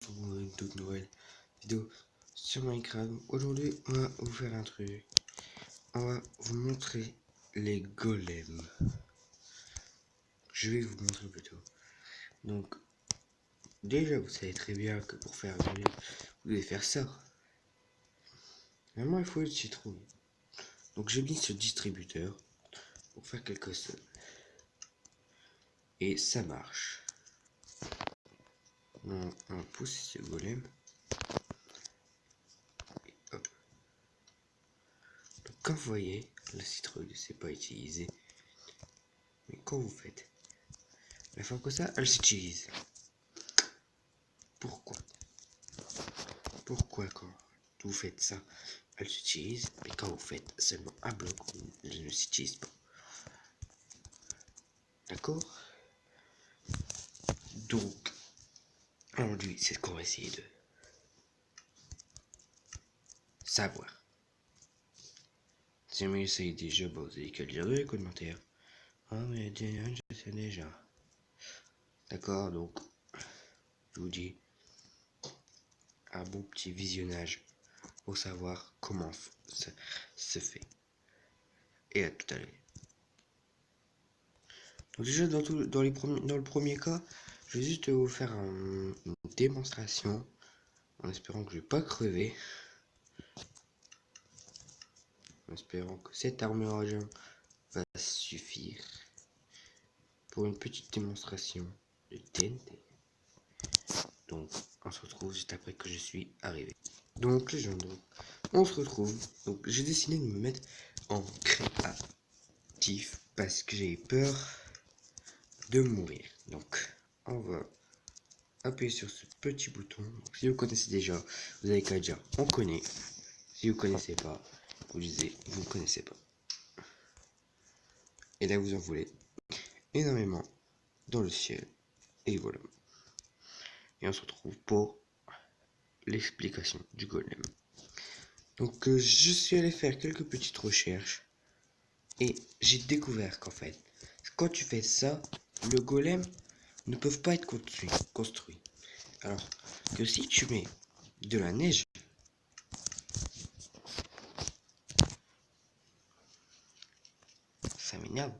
Pour une toute nouvelle vidéo sur Minecraft. Aujourd'hui, on va vous faire un truc. On va vous montrer les golems. Je vais vous montrer plutôt. Donc, déjà, vous savez très bien que pour faire un golem, vous devez faire ça. Vraiment, il faut une citrouille. Donc, j'ai mis ce distributeur pour faire quelque chose. Et ça marche. On pousse ce golem. Et hop. Donc, comme vous voyez, la citrouille ne s'est pas utilisée. Mais quand vous faites la fois que ça, elle s'utilise. Pourquoi quand vous faites ça, elle s'utilise, mais quand vous faites seulement un bloc, elle ne s'utilise pas. D'accord? Donc, aujourd'hui, c'est ce qu'on va essayer de savoir. Si vous essayez déjà, vous avez qu'à lire dans les commentaires. Ah, mais je sais déjà. D'accord, donc, je vous dis un bon petit visionnage pour savoir comment ça se fait. Et à tout à l'heure. Donc déjà dans le premier cas, je vais juste vous faire une démonstration en espérant que je vais pas crever. En espérant que cette armure à géant va suffire pour une petite démonstration de TNT. Donc on se retrouve juste après que je suis arrivé. Donc les gens, on se retrouve. Donc j'ai décidé de me mettre en créatif parce que j'ai peur de mourir. Donc on va appuyer sur ce petit bouton. Donc, si vous connaissez déjà, vous avez qu'à dire on connaît. Si vous connaissez pas, vous disiez vous ne connaissez pas. Et là vous en voulez énormément dans le ciel. Et voilà. Et on se retrouve pour l'explication du golem. Donc je suis allé faire quelques petites recherches. Et j'ai découvert qu'en fait, quand tu fais ça, le golem ne peut pas être construit. Alors que si tu mets de la neige, ça m'énerve.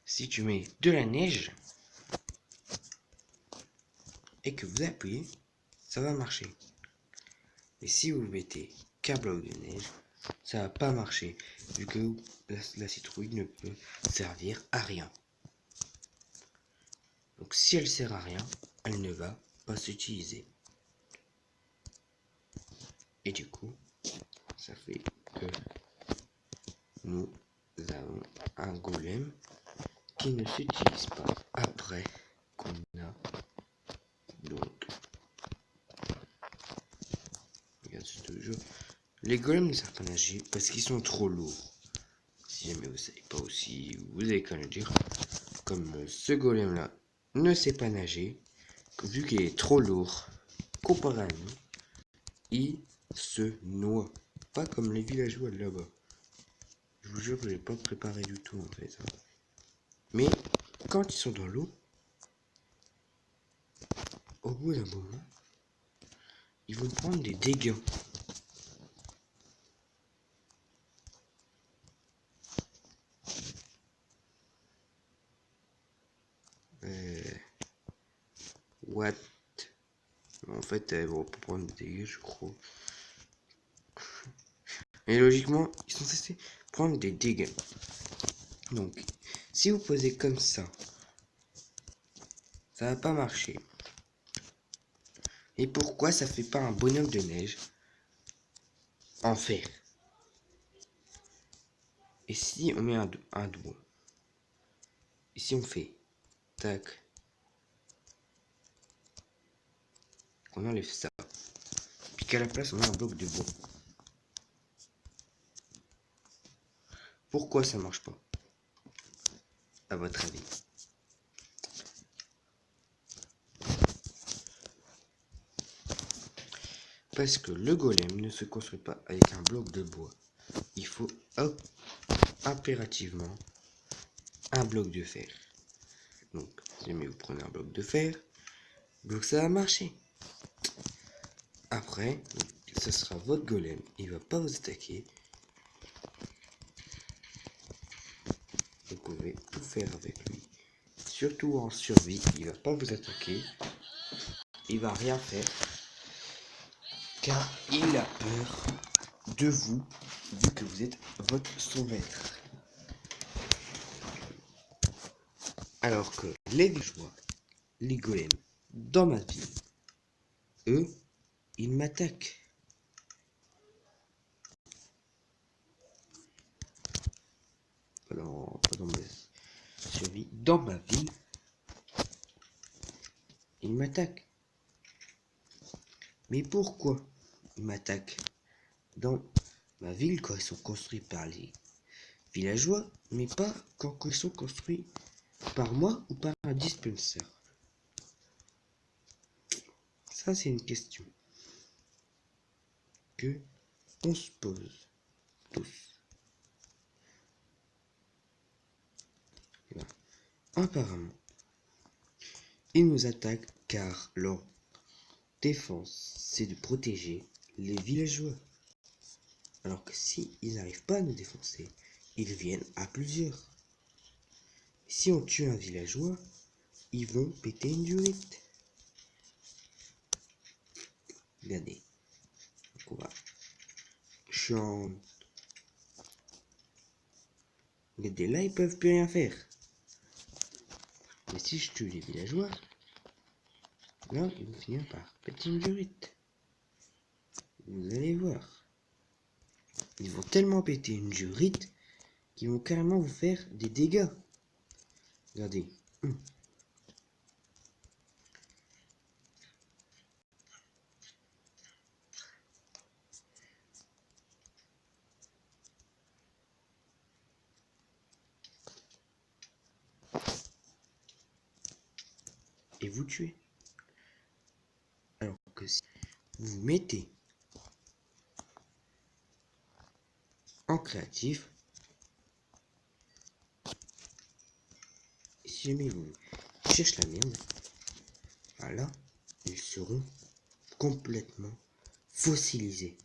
Si tu mets de la neige et que vous appuyez, ça va marcher. Mais si vous mettez qu'un bloc de neige, ça va pas marcher vu que la citrouille ne peut servir à rien. Donc si elle sert à rien, elle ne va pas s'utiliser. Et du coup, ça fait que nous avons un golem qui ne s'utilise pas après qu'on a donc regarde ce jeu. Les golems ne savent pas nager parce qu'ils sont trop lourds. Si jamais vous savez pas aussi, vous avez qu'à le dire. Comme ce golem là ne sait pas nager, vu qu'il est trop lourd comparé à nous, il se noie. Pas comme les villageois là-bas. Je vous jure que j'ai pas préparé du tout en fait. Mais quand ils sont dans l'eau, au bout d'un moment, ils vont prendre des dégâts. What? En fait, elles vont pas prendre des dégâts, je crois. Et logiquement, ils sont censés prendre des dégâts. Donc, si vous posez comme ça va pas marcher. Et pourquoi ça fait pas un bonhomme de neige en fer? Et si on met un doigt? Et si on fait tac, qu'on enlève ça, puis qu'à la place on met un bloc de bois? Pourquoi ça marche pas, à votre avis? Parce que le golem ne se construit pas avec un bloc de bois. Il faut impérativement un bloc de fer. Donc, si jamais vous prenez un bloc de fer, donc ça va marcher. Après, ce sera votre golem. Il va pas vous attaquer. Vous pouvez tout faire avec lui. Surtout en survie, il va pas vous attaquer. Il va rien faire. Car il a peur de vous, vu que vous êtes son maître. Alors que les villageois, les golems, dans ma ville, eux, ils m'attaquent. Pendant ma survie, dans ma ville, ils m'attaquent. Mais pourquoi ils m'attaquent dans ma ville quand ils sont construits par les villageois, mais pas quand ils sont construits par moi ou par un dispenser? Ça, c'est une question que on se pose tous. Voilà. Apparemment, ils nous attaquent car leur défense, c'est de protéger les villageois. Alors que si ils n'arrivent pas à nous défoncer, ils viennent à plusieurs. Si on tue un villageois, ils vont péter une durite. Regardez. Donc on va... Je suis en... Regardez, là ils peuvent plus rien faire. Mais si je tue les villageois, là ils vont finir par péter une durite. Vous allez voir. Ils vont tellement péter une durite qu'ils vont carrément vous faire des dégâts. Regardez. Et vous tuez. Alors que si vous mettez en créatif, si jamais vous cherchez la merde, voilà, ils seront complètement fossilisés.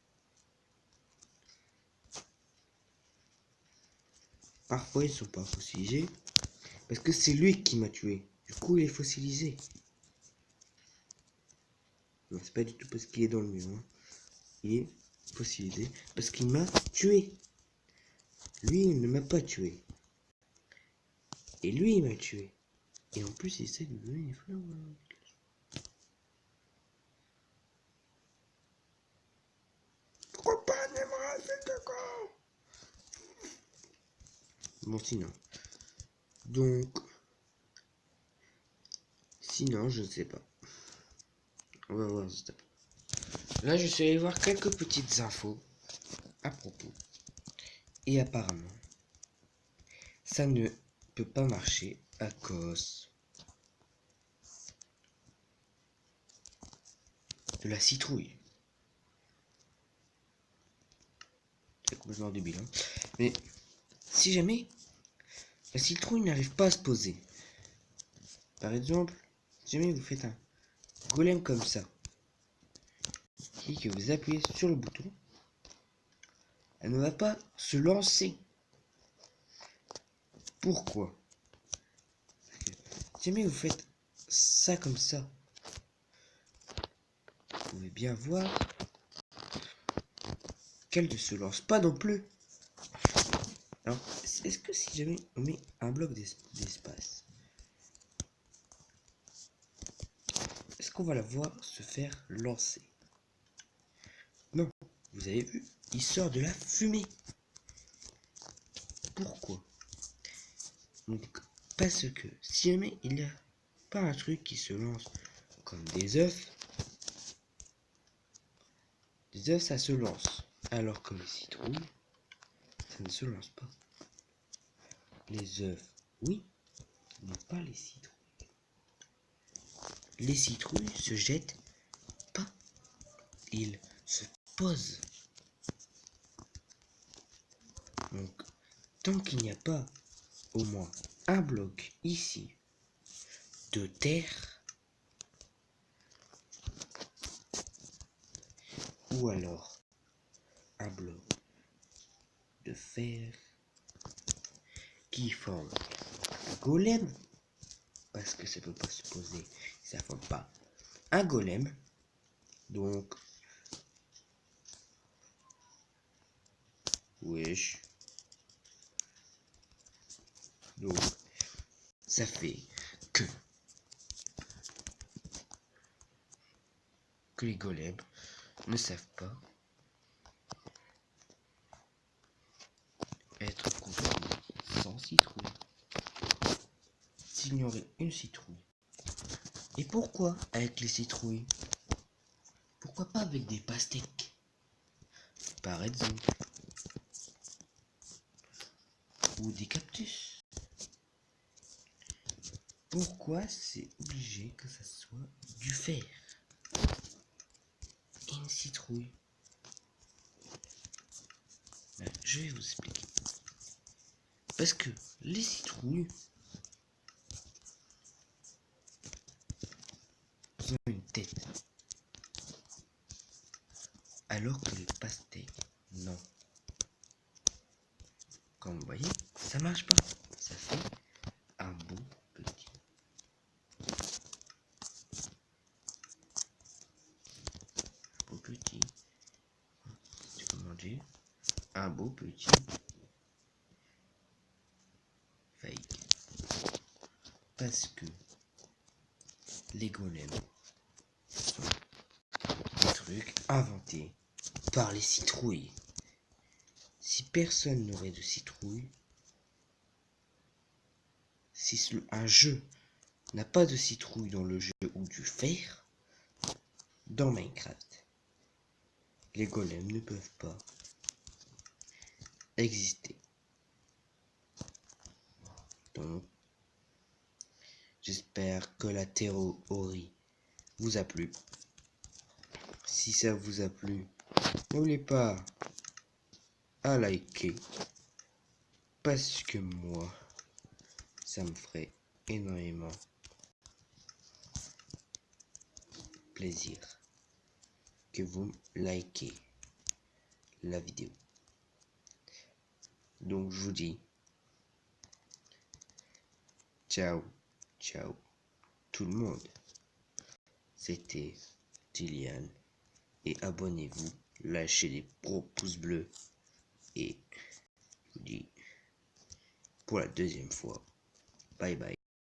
Parfois ils sont pas fossilisés parce que c'est lui qui m'a tué. Du coup il est fossilisé. Non, c'est pas du tout parce qu'il est dans le mur. Hein. Il est fossilisé parce qu'il m'a tué. Lui il ne m'a pas tué. Et lui il m'a tué. Et en plus il essaie de donner des fleurs. Pourquoi pas n'aimerait cette d'accord? Bon sinon. Donc. Sinon je ne sais pas. On va voir juste après. Là je suis allé voir quelques petites infos à propos. Et apparemment, ça ne peut pas marcher à cause de la citrouille. C'est complètement débile. Hein. Mais si jamais la citrouille n'arrive pas à se poser, par exemple, si jamais vous faites un golem comme ça, et que vous appuyez sur le bouton, elle ne va pas se lancer. Pourquoi? Si jamais vous faites ça comme ça, vous pouvez bien voir qu'elle ne se lance pas non plus. Alors, est-ce que si jamais on met un bloc d'espace, est-ce qu'on va la voir se faire lancer? Non, vous avez vu, il sort de la fumée. Pourquoi? Donc, parce que si jamais il n'y a pas un truc qui se lance comme des œufs ça se lance. Alors que les citrouilles, ça ne se lance pas. Les œufs, oui, mais pas les citrouilles. Les citrouilles se jettent pas, ils se posent. Donc, tant qu'il n'y a pas au moins un bloc ici de terre, ou alors un bloc de fer qui forme un golem, parce que ça peut pas se poser si ça forme pas un golem. Donc wesh, donc ça fait que les golems ne savent pas être construits sans citrouille. S'il y aurait une citrouille. Et pourquoi avec les citrouilles? Pourquoi pas avec des pastèques, par exemple, ou des cactus? Pourquoi c'est obligé que ça soit du fer et une citrouille? Je vais vous expliquer. Parce que les citrouilles ont une tête, alors que les pastèques, non. Comme vous voyez, ça marche pas. Ça fait un beau petit. Beau petit. Comment dire? Un beau petit fake. Parce que les golems sont des trucs inventés par les citrouilles. Si personne n'aurait de citrouille, si un jeu n'a pas de citrouille dans le jeu ou du fer, dans Minecraft, les golems ne peuvent pas exister. Donc, j'espère que la théorie vous a plu. Si ça vous a plu, n'oubliez pas à liker, parce que moi, ça me ferait énormément plaisir que vous likez la vidéo. Donc je vous dis ciao, ciao tout le monde. C'était Dylian et abonnez-vous, lâchez des gros pouces bleus et je vous dis pour la deuxième fois, bye bye.